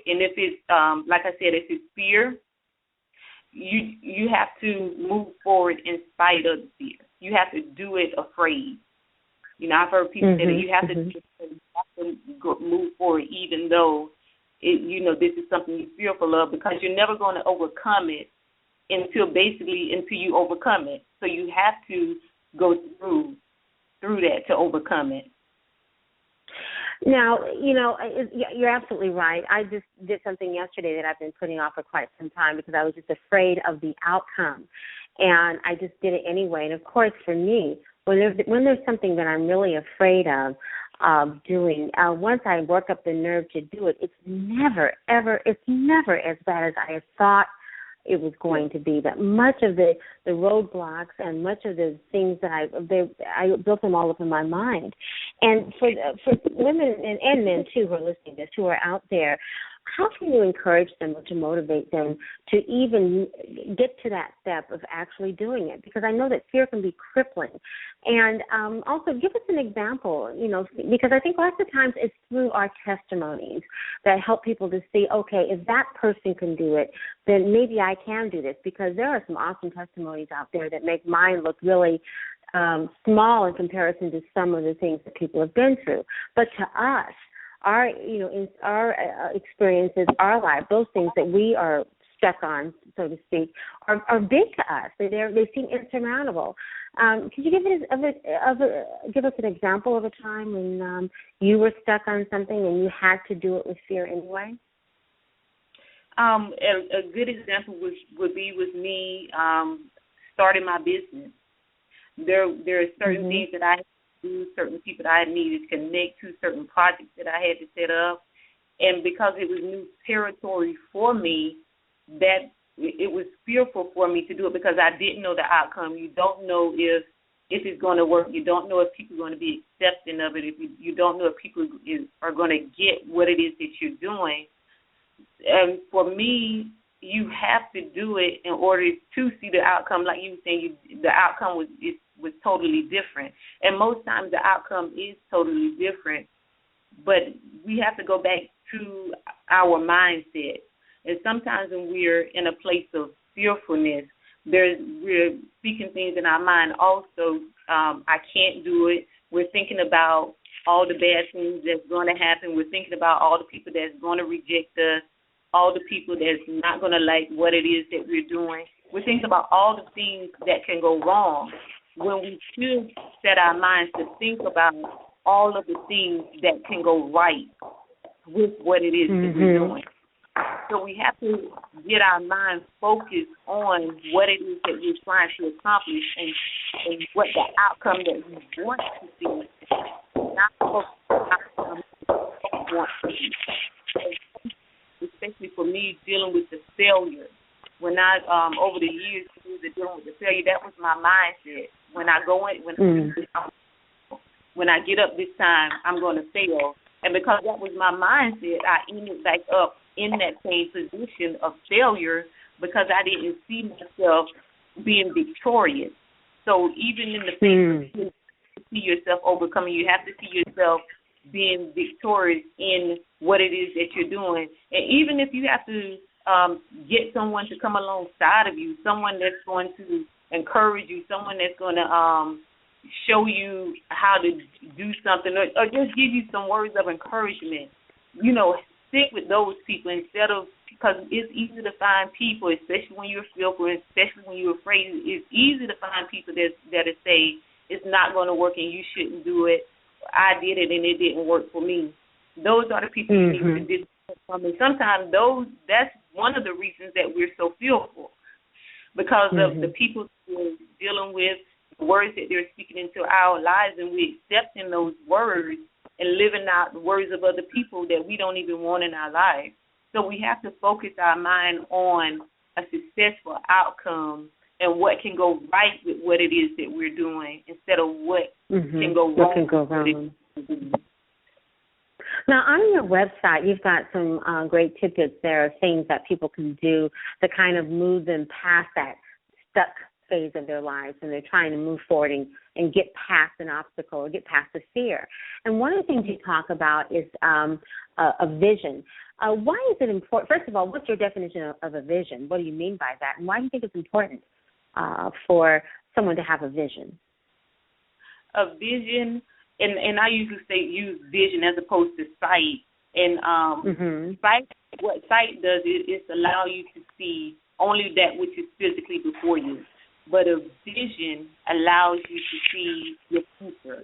And if it's, like I said, if it's fear, you have to move forward in spite of the fear. You have to do it afraid. You know, I've heard people say that you have to move forward even though, this is something you're fearful of, because you're never going to overcome it until you overcome it. So you have to go through that to overcome it. Now, you're absolutely right. I just did something yesterday that I've been putting off for quite some time because I was just afraid of the outcome. And I just did it anyway. And, of course, for me, when there's something that I'm really afraid of doing, once I work up the nerve to do it, it's never as bad as I thought it was going to be. But much of the roadblocks and much of the things that I built them all up in my mind. And for women and men too who are listening to this, who are out there, how can you encourage them or to motivate them to even get to that step of actually doing it? Because I know that fear can be crippling. And also give us an example, because I think lots of times it's through our testimonies that help people to see, okay, if that person can do it, then maybe I can do this, because there are some awesome testimonies out there that make mine look really small in comparison to some of the things that people have been through. But to us, our experiences, our life, those things that we are stuck on, so to speak, are big to us. They seem insurmountable. Could you give us an example of a time when you were stuck on something and you had to do it with fear anyway? A good example would be with me starting my business. There are certain things that I had to do, certain people that I needed to connect to, certain projects that I had to set up. And because it was new territory for me, that it was fearful for me to do it because I didn't know the outcome. You don't know if it's going to work. You don't know if people are going to be accepting of it. If you don't know if people are going to get what it is that you're doing. And for me, you have to do it in order to see the outcome. Like you were saying, the outcome was totally different. And most times the outcome is totally different. But we have to go back to our mindset. And sometimes when we're in a place of fearfulness, we're speaking things in our mind also, I can't do it. We're thinking about all the bad things that's going to happen. We're thinking about all the people that's going to reject us, all the people that's not going to like what it is that we're doing. We're thinking about all the things that can go wrong when we should set our minds to think about all of the things that can go right with what it is that we're doing. So we have to get our minds focused on what it is that we're trying to accomplish and what the outcome that we want to see, not focus on the outcome that we want to see. Especially for me, dealing with the failure. When I, over the years dealing with the failure, that was my mindset. When I go in, when I get up this time, I'm going to fail. And because that was my mindset, I ended back up in that same position of failure because I didn't see myself being victorious. So even in the face of see yourself overcoming, you have to see yourself being victorious in what it is that you're doing. And even if you have to get someone to come alongside of you, someone that's going to encourage you, someone that's going to show you how to do something or just give you some words of encouragement, stick with those people instead of, because it's easy to find people, especially when you're fearful, especially when you're afraid. It's easy to find people that say it's not going to work and you shouldn't do it. I did it and it didn't work for me. Those are the people you need to distance from. And sometimes that's one of the reasons that we're so fearful, because of the people we're dealing with, the words that they're speaking into our lives, and we're accepting those words and living out the words of other people that we don't even want in our lives. So we have to focus our mind on a successful outcome and what can go right with what it is that we're doing instead of what can go wrong. What can go wrong. Now, on your website, you've got some great tidbits there of things that people can do to kind of move them past that stuck phase of their lives and they're trying to move forward and get past an obstacle or get past a fear. And one of the things you talk about is a vision. Why is it important? First of all, what's your definition of a vision? What do you mean by that? And why do you think it's important for someone to have a vision? A vision, and I usually use vision as opposed to sight. And sight, what sight does is allow you to see only that which is physically before you. But a vision allows you to see your future.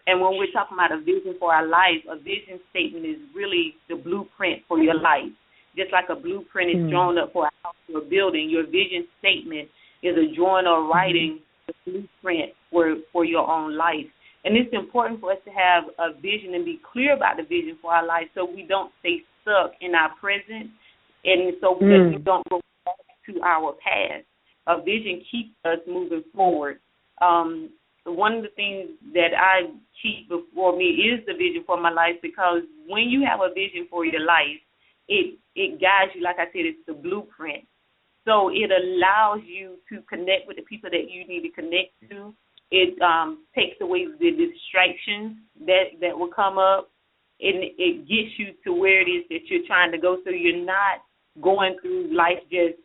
And when we're talking about a vision for our life, a vision statement is really the blueprint for your life. Just like a blueprint is drawn up for a house or a building, your vision statement is a drawing or writing the blueprint for your own life. And it's important for us to have a vision and be clear about the vision for our life so we don't stay stuck in our present and so that we don't go back to our past. A vision keeps us moving forward. One of the things that I keep before me is the vision for my life, because when you have a vision for your life, it guides you. Like I said, it's the blueprint. So it allows you to connect with the people that you need to connect to. It takes away the distractions that will come up, and it gets you to where it is that you're trying to go, so you're not going through life just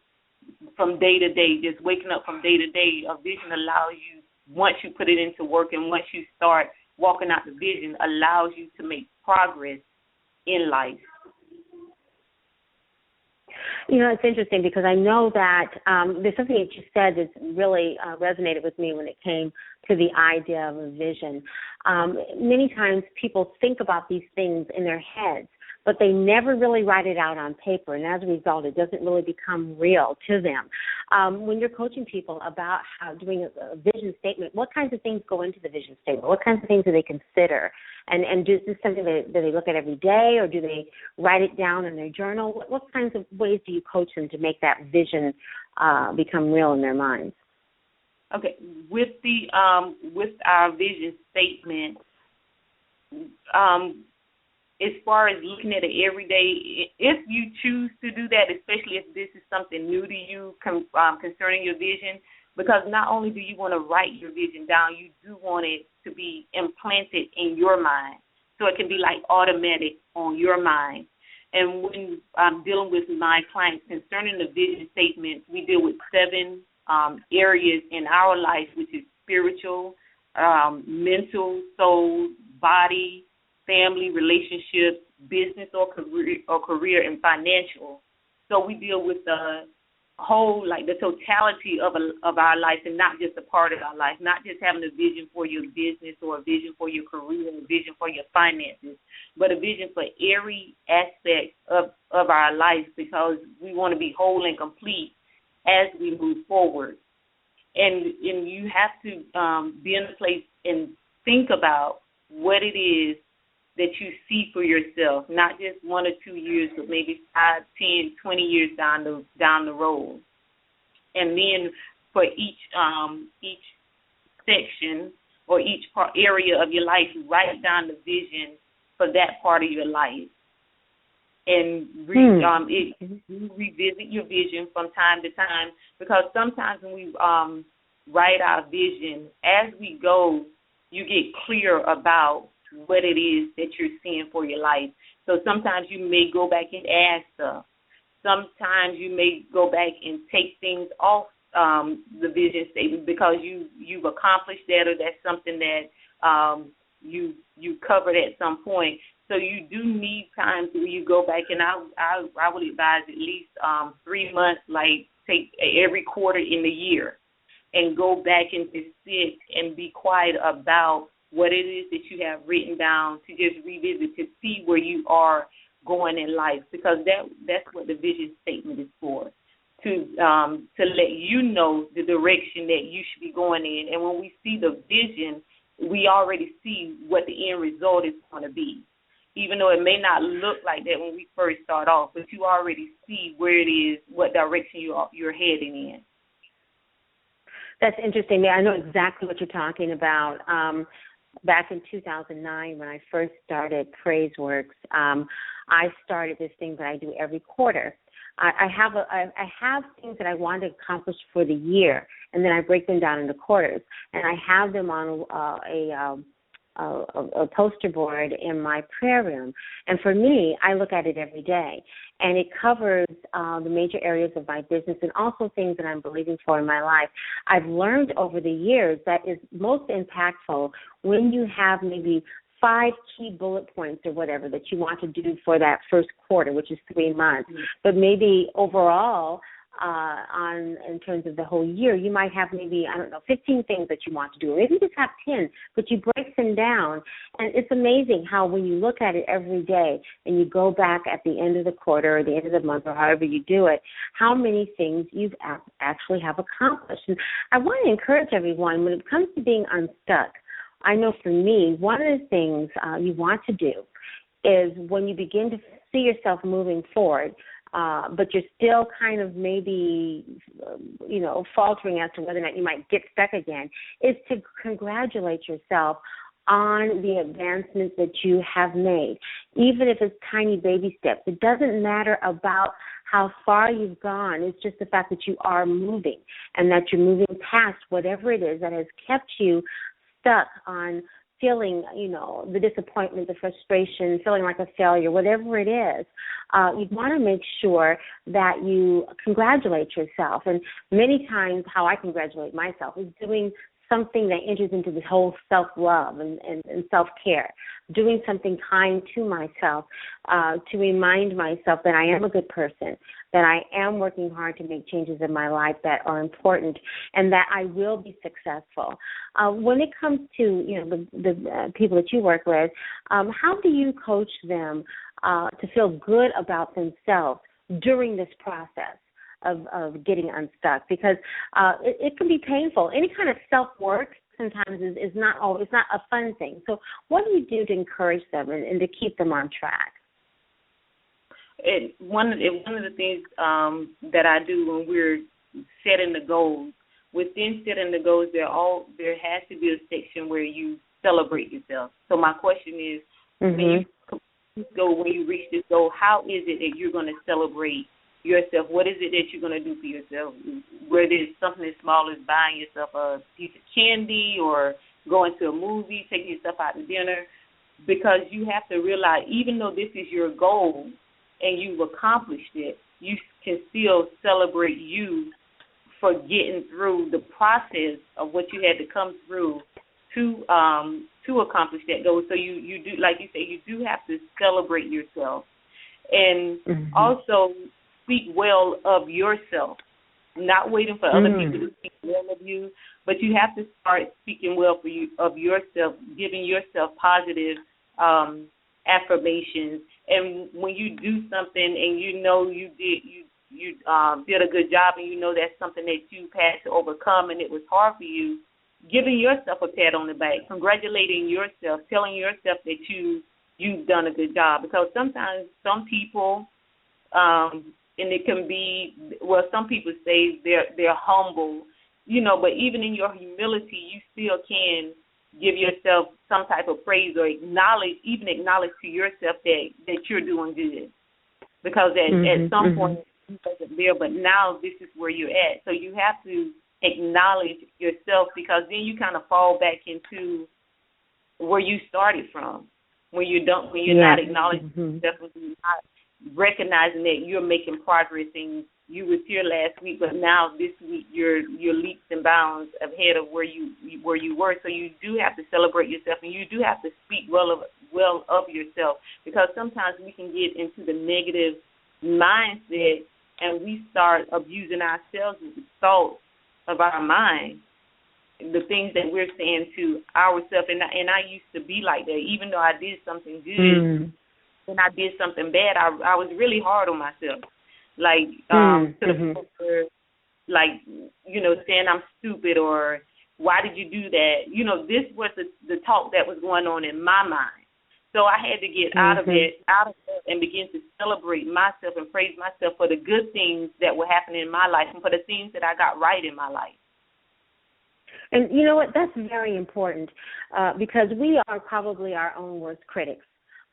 from day to day, just waking up from day to day. A vision allows you, once you put it into work and once you start walking out the vision, allows you to make progress in life. You know, it's interesting because I know that there's something that you said that's really resonated with me when it came to the idea of a vision. Many times people think about these things in their heads, but they never really write it out on paper, and as a result, it doesn't really become real to them. When you're coaching people about how doing a vision statement, what kinds of things go into the vision statement? What kinds of things do they consider? And is this something that they look at every day, or do they write it down in their journal? What kinds of ways do you coach them to make that vision become real in their minds? Okay, with our vision statement, as far as looking at it every day, if you choose to do that, especially if this is something new to you concerning your vision, because not only do you want to write your vision down, you do want it to be implanted in your mind, so it can be like automatic on your mind. And when I'm dealing with my clients concerning the vision statement, we deal with 7 areas in our life, which is spiritual, mental, soul, body, family, relationships, business or career, and financial. So we deal with the whole, like the totality of our life, and not just a part of our life, not just having a vision for your business or a vision for your career or a vision for your finances, but a vision for every aspect of our life, because we want to be whole and complete as we move forward. And you have to be in a place and think about what it is that you see for yourself, not just 1 or 2 years, but maybe 5, 10, 20 years down the road. And then for each section or each area of your life, you write down the vision for that part of your life. And you revisit your vision from time to time, because sometimes when we write our vision, as we go, you get clear about what it is that you're seeing for your life. So sometimes you may go back and add stuff. Sometimes you may go back and take things off the vision statement because you've accomplished that, or that's something that you covered at some point. So you do need times where you go back, and I would advise at least 3 months, like take every quarter in the year, and go back and just sit and be quiet about what it is that you have written down, to just revisit, to see where you are going in life, because that's what the vision statement is for, to let you know the direction that you should be going in. And when we see the vision, we already see what the end result is going to be, even though it may not look like that when we first start off, but you already see where it is, what direction you're heading in. That's interesting. I know exactly what you're talking about. Back in 2009, when I first started PraiseWorks, I started this thing that I do every quarter. I have things that I want to accomplish for the year, and then I break them down into quarters, and I have them on a poster board in my prayer room. And for me, I look at it every day, and it covers the major areas of my business and also things that I'm believing for in my life. I've learned over the years that is most impactful when you have maybe 5 key bullet points or whatever that you want to do for that first quarter, which is 3 months. Mm-hmm. But maybe overall, in terms of the whole year, you might have maybe, 15 things that you want to do. Or maybe you just have 10, but you break them down. And it's amazing how when you look at it every day and you go back at the end of the quarter or the end of the month or however you do it, how many things you actually have accomplished. And I want to encourage everyone, when it comes to being unstuck, I know for me, one of the things you want to do is when you begin to see yourself moving forward, but you're still kind of maybe, faltering as to whether or not you might get stuck again, is to congratulate yourself on the advancements that you have made, even if it's tiny baby steps. It doesn't matter about how far you've gone. It's just the fact that you are moving and that you're moving past whatever it is that has kept you stuck on feeling, the disappointment, the frustration, feeling like a failure, whatever it is. You want to make sure that you congratulate yourself. And many times how I congratulate myself is doing something that enters into the whole self-love and self-care, doing something kind to myself to remind myself that I am a good person, that I am working hard to make changes in my life that are important, and that I will be successful. When it comes to the people that you work with, how do you coach them to feel good about themselves during this process of getting unstuck? Because it can be painful. Any kind of self-work sometimes is not always, it's not a fun thing. So what do you do to encourage them and to keep them on track? One of the things that I do when we're setting the goals, within setting the goals, there has to be a section where you celebrate yourself. So my question is, when you reach this goal, how is it that you're going to celebrate yourself? What is it that you're going to do for yourself? Whether it's something as small as buying yourself a piece of candy or going to a movie, taking yourself out to dinner, because you have to realize, even though this is your goal and you've accomplished it, you can still celebrate you for getting through the process of what you had to come through to accomplish that goal. So you do, like you say, you do have to celebrate yourself, and also speak well of yourself, not waiting for other people to speak well of you, but you have to start speaking well of yourself, giving yourself positive affirmations. And when you do something and you know you did a good job, and you know that's something that you've had to overcome and it was hard for you, giving yourself a pat on the back, congratulating yourself, telling yourself that you've done a good job. Because sometimes some people, and it can be, some people say they're humble, but even in your humility, you still can give yourself some type of praise or acknowledge to yourself that you're doing good. Because at some point, you wasn't there, but now this is where you're at. So you have to acknowledge yourself, because then you kind of fall back into where you started from, when you're not acknowledging yourself, when you're not recognizing that you're making progress, and you was here last week, but now this week you're leaps and bounds ahead of where you were. So you do have to celebrate yourself, and you do have to speak well of yourself, because sometimes we can get into the negative mindset and we start abusing ourselves with the thoughts of our mind, the things that we're saying to ourselves. And I used to be like that, even though I did something good. When I did something bad, I was really hard on myself, like to the point where, like, saying I'm stupid or why did you do that? This was the talk that was going on in my mind. So I had to get out of it, and begin to celebrate myself and praise myself for the good things that were happening in my life and for the things that I got right in my life. And you know what? That's very important because we are probably our own worst critics.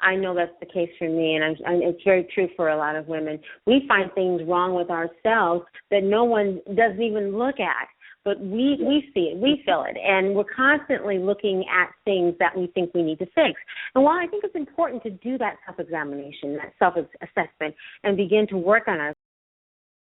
I know that's the case for me, and it's very true for a lot of women. We find things wrong with ourselves that no one doesn't even look at, but we see it, we feel it, and we're constantly looking at things that we think we need to fix. And while I think it's important to do that self-examination, that self-assessment, and begin to work on ourselves,